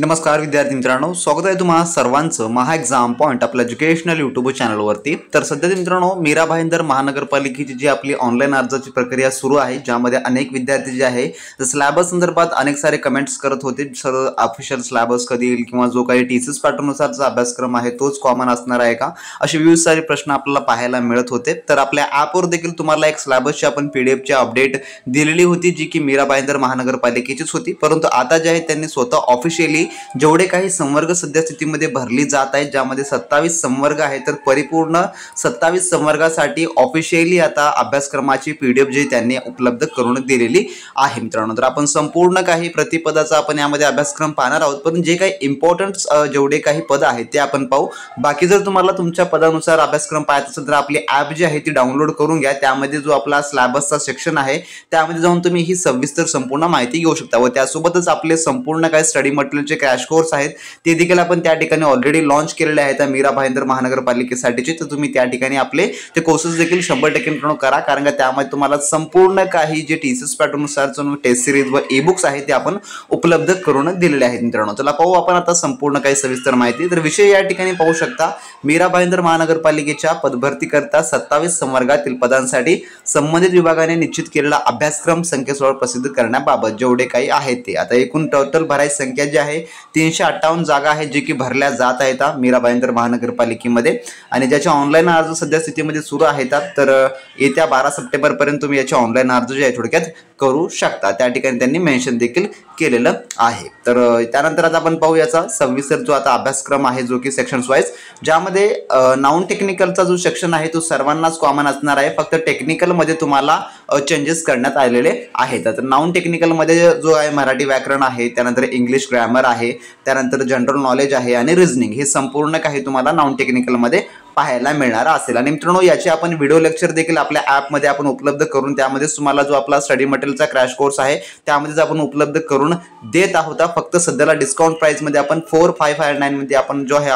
नमस्कार विद्यार्थी मित्रांनो, स्वागत आहे तुम्हा सर्वांचं महा एक्झाम पॉइंट आपल्या एज्युकेशनल यूट्यूब चॅनलवरती। तर सध्या मित्रांनो मीरा भाईंदर महानगरपालिकेची जी आपली ऑनलाईन अर्जाची प्रक्रिया सुरू आहे, ज्यामध्ये अनेक विद्यार्थी जे आहे सिलेबस संदर्भात अनेक सारे कमेंट्स करत होते। सर ऑफिशियल सिलेबस कधी येईल किंवा जो काही टीसीएस पॅटर्ननुसारचा अभ्यासक्रम आहे तोच कॉमन असणार आहे का, असे विविध सारे प्रश्न आपल्याला पाहायला मिळत होते। तर आपल्या ॲपवर देखील तुम्हाला एक सिलेबसची आपण पीडीएफची अपडेट दिलेली होती, जी की मीरा भाईंदर महानगरपालिकेचीच होती। परंतु आता जे आहे त्यांनी स्वतः ऑफिशियली जेवढे काही संवर्ग सध्या स्थितीमध्ये भरली जात आहेत, ज्यामध्ये 27 संवर्ग आहे, तर परिपूर्ण 27 संवर्गासाठी ऑफिशियली आता अभ्यासक्रमाची पीडीएफ जी त्यांनी उपलब्ध करून दिलेली आहे मित्रांनो। तर आपण संपूर्ण काही प्रतिपदाचा आपण यामध्ये अभ्यासक्रम पाहणार आहोत, पण जे काही इम्पॉर्टंट जेवढे काही पद आहेत ते आपण पाहू। बाकी जर तुम्हाला तुमच्या पदानुसार अभ्यासक्रम पाहायचा असेल तर आपली ॲप जी आहे ती डाउनलोड करून घ्या। त्यामध्ये जो आपला सिलेबसचा सेक्शन आहे त्यामध्ये जाऊन तुम्ही ही सविस्तर संपूर्ण माहिती घेऊ शकता व त्यासोबतच आपले संपूर्ण काही स्टडी मटेरियलचे क्रॅश कोर्स आहेत ते देखील आपण त्या ठिकाणी ऑलरेडी लॉन्च केलेले आहेत मीरा भाईंदर महानगरपालिकेसाठीचे। तर तुम्ही त्या ठिकाणी आपले ते कोर्सेस देखील 100% करा, कारण का त्यामध्ये तुम्हाला संपूर्ण काही जे टीसीएस पॅटर्ननुसारचं टेस्ट सिरीज व ई बुक्स आहेत ते आपण उपलब्ध करून दिलेले आहेत मित्रांनो। चला पाहू आपण आता संपूर्ण काही सविस्तर माहिती। तर विषय या ठिकाणी पाहू शकता, मीरा भाईंदर महानगरपालिकेच्या पदभरती करता 27 संवर्गातील पदांसाठी संबंधित विभागाने निश्चित केलेला अभ्यासक्रम संकेतस्थळावर प्रसिद्ध करण्याबाबत जेवढे काही आहेत ते आता एकूण टोटल भरायची संख्या जी आहे 358 जागा आहेत, जे की भरल्या जात आहेत मीरा भाईंदर महानगरपालिकेमध्ये, आणि ज्याच्या ऑनलाईन अर्ज सध्या स्थितीमध्ये सुरू आहेत। तर येत्या 12 सप्टेंबर पर्यंत तुम्ही याचे ऑनलाईन अर्ज जे आहे थोडक्यात करू शकता, त्या ठिकाणी त्यांनी मेन्शन देखील केलेलं आहे। तर त्यानंतर आता आपण पाहू याचा सविस्तर जो आता अभ्यासक्रम आहे, जो की सेक्शन्स वाईज, ज्यामध्ये नॉन टेक्निकलचा जो सेक्शन आहे तो सर्वांनाच कॉमन असणार आहे, फक्त टेक्निकलमध्ये तुम्हाला चेंजेस करण्यात आलेले आहेत। तर नॉन टेक्निकलमध्ये जो आहे मराठी व्याकरण आहे, त्यानंतर इंग्लिश ग्रामर आहे, त्यानंतर जनरल नॉलेज आहे आणि रिझनिंग, हे संपूर्ण काही तुम्हाला नॉन टेक्निकलमध्ये पाहायला मिळणार असेल। आणि मित्रांनो याचे आपण व्हिडिओ लेक्चर देखील आपल्या ॲपमध्ये आपण उपलब्ध करून त्यामध्ये तुम्हाला जो आपला स्टडी मटेरियलचा क्रॅश कोर्स आहे त्यामध्येच आपण उपलब्ध करून देत आहोत। फक्त सध्याला डिस्काउंट प्राइसमध्ये आपण 4559 मध्ये आपण जो आहे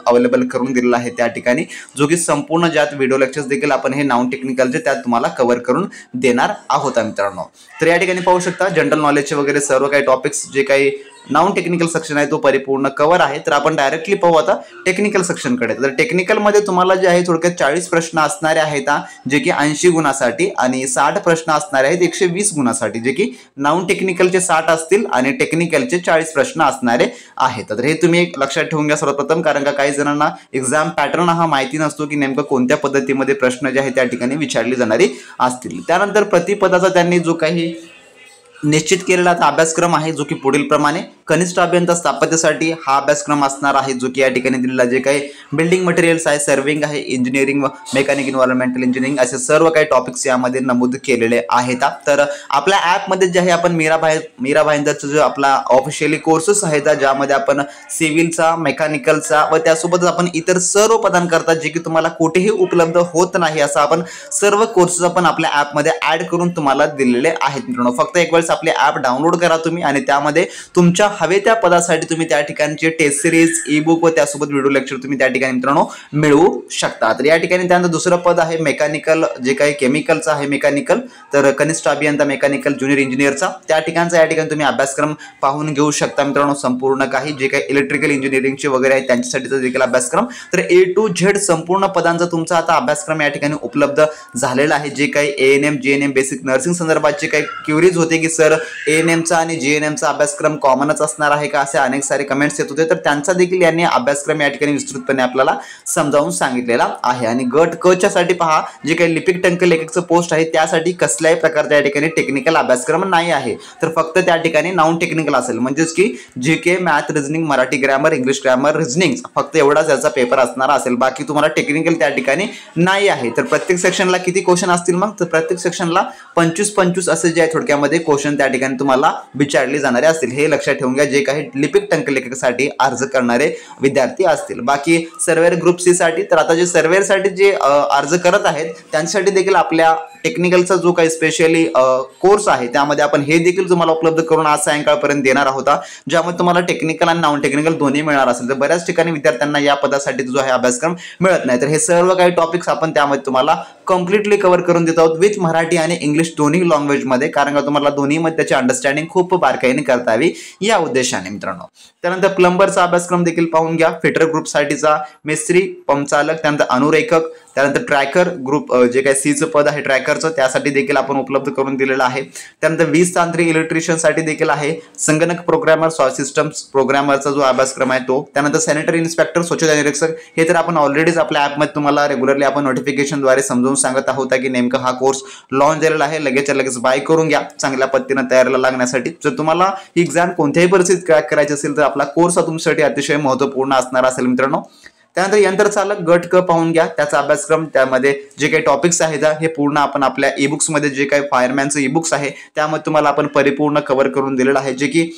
अवेलेबल करून दिलेला आहे त्या ठिकाणी, जो की संपूर्ण ज्यात व्हिडिओ लेक्चर्स देखील आपण हे नॉन टेक्निकलचे त्यात तुम्हाला कव्हर करून देणार आहोत मित्रांनो। तर या ठिकाणी पाहू शकता जनरल नॉलेजचे वगैरे सर्व काही टॉपिक्स जे काही नॉन टेक्निकल सेक्शन आहे तो परिपूर्ण कव्हर आहे। तर आपण डायरेक्टली पाहू आता टेक्निकल सेक्शनकडे। तर टेक्निकलमध्ये तुम्हाला जे आहे थोडक्यात 40 प्रश्न असणारे आहेत, जे की 80 गुणासाठी, आणि 60 प्रश्न असणारे आहेत 120 गुणासाठी, जे की नॉन टेक्निकलचे 60 असतील आणि टेक्निकलचे 40 प्रश्न असणारे आहेत। तर हे तुम्ही एक लक्षात ठेवून घ्या सर्वप्रथम, कारण का काही जणांना एक्झाम पॅटर्न हा माहिती नसतो की नेमकं कोणत्या पद्धतीमध्ये प्रश्न जे आहे त्या ठिकाणी विचारले जाणारे असतील। त्यानंतर प्रतिपदाचा त्यांनी जो काही निश्चित केलेला अभ्यासक्रम आहे, जो की पुढील प्रमाणे कनिष्ठ अभियंता स्थापत्यासाठी हा अभ्यासक्रम असणार आहे, जो की या ठिकाणी दिलेला जे काही बिल्डिंग मटेरियल्स आहे, सर्विंग आहे, इंजिनिअरिंग व मेकॅनिक एन्व्हायरमेंटल इंजिनिअरिंग, असे सर्व काही टॉपिक्स यामध्ये नमूद केलेले आहेत। तर आपल्या ॲपमध्ये जे आहे आपण मीरा भाईंदरचा जो आपला ऑफिशियली कोर्सेस आहेत, ज्यामध्ये आपण सिव्हिलचा, मेकॅनिकलचा व त्यासोबतच आपण इतर सर्व पदांकरता जे की तुम्हाला कुठेही उपलब्ध होत नाही असं आपण सर्व कोर्सेस आपण आपल्या ॲपमध्ये ॲड करून तुम्हाला दिलेले आहेत मित्रांनो। फक्त एक वेळेस आपले ॲप डाउनलोड करा तुम्ही, आणि त्यामध्ये तुमच्या हवे त्या पदासाठी तुम्ही त्या ठिकाणचे टेस्ट सिरीज, ई बुक व त्यासोबत व्हिडिओ लेक्चर तुम्ही त्या ठिकाणी मित्रांनो मिळवू शकता। तर या ठिकाणी त्यानंतर दुसरं पद आहे मेकॅनिकल, जे काही केमिकलचं आहे मेकॅनिकल, तर कनिष्ठ अभियंता मेकॅनिकल ज्युनियर इंजिनियरचा त्या ठिकाणचा या ठिकाणी तुम्ही अभ्यासक्रम पाहून घेऊ शकता मित्रांनो। संपूर्ण काही जे काही इलेक्ट्रिकल इंजिनिअरिंगचे वगैरे आहेत त्यांच्यासाठीचा देखील अभ्यासक्रम, तर A to Z संपूर्ण पदांचा तुमचा आता अभ्यासक्रम या ठिकाणी उपलब्ध झालेला आहे। जे काही ANM GNM बेसिक नर्सिंग संदर्भातचे काही क्युरीज होते की सर ANMचा आणि GNMचा अभ्यासक्रम कॉमनच असणार आहे का, असे अनेक सारे कमेंट्स येत होते, तर त्यांचा देखील यांनी अभ्यासक्रम या ठिकाणी विस्तृतपणे आपल्याला समजावून सांगितलेला आहे। आणि गट क च्यासाठी पहा, जे काही लिपिक टंक लेखकचं पोस्ट आहे त्यासाठी कसल्याही प्रकारचा या ठिकाणी टेक्निकल अभ्यासक्रम नाही आहे, तर फक्त त्या ठिकाणी नॉन टेक्निकल असेल, म्हणजेच की GK, math, reasoning, Marathi grammar, English grammar, reasoning, फक्त एवढाच याचा पेपर असणार असेल, बाकी तुम्हाला टेक्निकल त्या ठिकाणी नाही आहे। तर प्रत्येक सेक्शनला किती क्वेश्चन असतील मग, तर प्रत्येक सेक्शनला 25-25 असे जे आहे थोडक्यामध्ये क्वेश्चन त्या ठिकाणी तुम्हाला विचारले जाणारे असतील, हे लक्षात ठेवून घ्या जे काही लिपिक टंक लेखकासाठी अर्ज करणारे विद्यार्थी असतील। बाकी सर्वेअर ग्रुप सी साठी, तर आता जे सर्वेअरसाठी जे अर्ज करत आहेत त्यांच्यासाठी देखील आपल्या टेक्निकलचा जो काही स्पेशली कोर्स आहे त्यामध्ये आपण हे देखील तुम्हाला उपलब्ध करून आज सायंकाळपर्यंत देणार आहोत, ज्यामध्ये तुम्हाला टेक्निकल आणि नॉन टेक्निकल दोन्ही मिळणार असेल। तर बऱ्याच ठिकाणी विद्यार्थ्यांना या पदासाठी जो आहे अभ्यासक्रम मिळत नाही, तर हे सर्व काही टॉपिक्स आपण त्यामध्ये तुम्हाला कम्प्लीटली कव्हर करून देत आहोत विथ मराठी आणि इंग्लिश दोन्ही लँग्वेजमध्ये, कारण का तुम्हाला दोन्ही दोन्हीमध्ये त्याची अंडरस्टँडिंग खूप बारकाईने करता यावी या उद्देशाने मित्रांनो. त्यानंतर प्लंबरचा अभ्यासक्रम देखील पाहून घ्या. फिटर ग्रुपसाठीचा मिस्त्री, पंप चालक, त्यानंतर अनुरेखक, त्यानंतर ट्रॅकर ग्रुप जे काही सीचं पद आहे ट्रॅकरचं त्यासाठी देखील आपण उपलब्ध करून दिलेलं आहे. त्यानंतर वीज तांत्रिक इलेक्ट्रिशियनसाठी देखील आहे. संगणक प्रोग्रामर, सॉफ्ट सिस्टम्स प्रोग्रामरचा जो अभ्यासक्रम आहे तो. त्यानंतर सॅनिटरी इन्स्पेक्टर, स्वच्छता निरीक्षक, हे तर आपण ऑलरेडीच आपल्या ॲपमध्ये तुम्हाला रेग्युलरली आपण नोटिफिकेशनद्वारे समजावून सांगत आहोत की नेमकं हा कोर्स लॉन्च झालेला आहे. लगेचच्या लगेच बाय करून घ्या चांगल्या पद्धतीनं तयारीला लागण्यासाठी. जर तुम्हाला ही एक्झाम कोणत्याही परिस्थितीत क्रॅक करायची असेल तर आपला कोर्स हा तुमच्यासाठी अतिशय महत्त्वपूर्ण असणार असेल मित्रांनो. त्यानंतर यंत्रचालक गट क पाहून घ्या. त्याचा अभ्यासक्रम, त्यामध्ये जे काही टॉपिक्स आहेत हे पूर्ण आपण आपल्या ईबुक्समध्ये जे काही फायरमॅनचं ईबुक्स आहे त्यामध्ये तुम्हाला आपण परिपूर्ण कव्हर करून दिलेलं आहे. जे की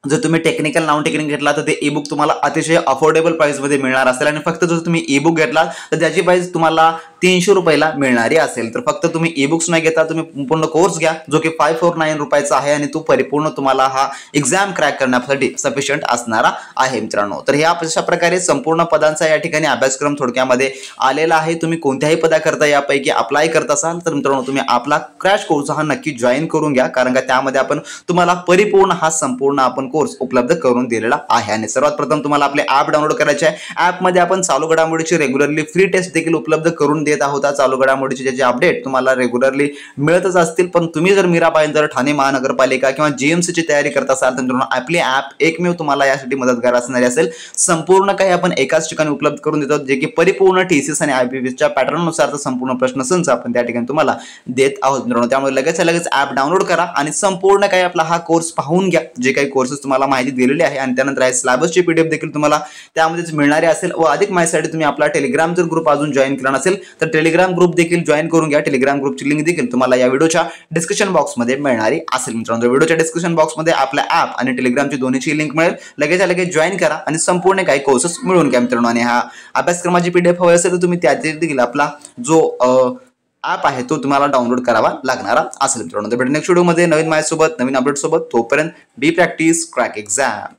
जर तुम्ही टेक्निकल नॉन टेक्निकल घेतला तर ते ई बुक तुम्हाला अतिशय अफोर्डेबल प्राइसमध्ये मिळणार असेल. आणि फक्त जर तुम्ही ई बुक घेतला तर त्याची प्राइस तुम्हाला 300 रुपयाला मिळणारी असेल. तर फक्त तुम्ही ई बुक्स नाही घेता, तुम्ही पूर्ण कोर्स घ्या जो की 549 रुपयाचा आहे आणि तो परिपूर्ण तुम्हाला हा एक्झाम क्रॅक करण्यासाठी सफिशियंट असणारा आहे मित्रांनो. तर ह्या अशा प्रकारे संपूर्ण पदांचा या ठिकाणी अभ्यासक्रम थोडक्यामध्ये आलेला आहे. तुम्ही कोणत्याही पदाकरता यापैकी अप्लाय करत असाल तर मित्रांनो तुम्ही आपला क्रॅश कोर्स हा नक्की जॉईन करून घ्या, कारण का त्यामध्ये आपण तुम्हाला परिपूर्ण हा संपूर्ण आपण कोर्स उपलब्ध करून दिलेला आहे. आणि सर्वात प्रथम तुम्हाला आपले ॲप डाउनलोड करायचे आहे. ॲपमध्ये आपण चालू घडामोडीची रेग्युलरली फ्री टेस्ट देखील उपलब्ध करून देत आहोत. चालू घडामोडीचे ज्याचे अपडेट तुम्हाला रेग्युलरली मिळतच असतील. पण तुम्ही जर मीरा भाईंदर ठाणे महानगरपालिका किंवा जीएमसीची तयारी करत असाल तर मित्रांनो आपली ॲप एकमेव तुम्हाला यासाठी मदतगार असणारी असेल. संपूर्ण काही आपण एकाच ठिकाणी उपलब्ध करून देतो, जे की परिपूर्ण टीसीएस आणि आयपीपीच्या पॅटर्ननुसार संपूर्ण प्रश्नसंच आपण त्या ठिकाणी तुम्हाला देत आहोत मित्रांनो. त्यामुळे लगेच ॲप डाउनलोड करा आणि संपूर्ण काही आपला हा कोर्स पाहून घ्या. जे काही कोर्सेस तुम्हाला माहिती दिलेली आहे आणि त्यानंतर आहे सिलेबसची पीडीएफ देखील तुम्हाला त्यामध्येच मिळणारे असेल. व अधिक माहितीसाठी तुम्ही आपला टेलिग्राम जर ग्रुप अजून जॉईन केला नसेल तर टेलिग्राम ग्रुप देखील जॉईन करून घ्या. टेलिग्राम ग्रुपची लिंक देखील तुम्हाला या व्हिडिओच्या डिस्क्रिप्शन बॉक्समध्ये मिळणारी असेल मित्रांनो. व्हिडिओच्या डिस्क्रिप्शन बॉक्समध्ये आपला ॲप आणि टेलिग्रामची दोन्हीची लिंक मिळेल. लगेच जॉईन करा आणि संपूर्ण काही कोर्सेस मिळून घ्या मित्रांनो. आणि हा अभ्यासक्रमाची पीडीएफ हवी असेल तर तुम्ही त्याचे देखील आपला जो ॲप आहे तो तुम्हाला डाउनलोड करावा लागणारा असेल मित्रांनो. तर भेटू नेक्स्ट व्हिडिओमध्ये नवीन माहितीसोबत, नवीन अपडेट सोबत. तोपर्यंत बी प्रॅक्टिस क्रॅक एक्झाम.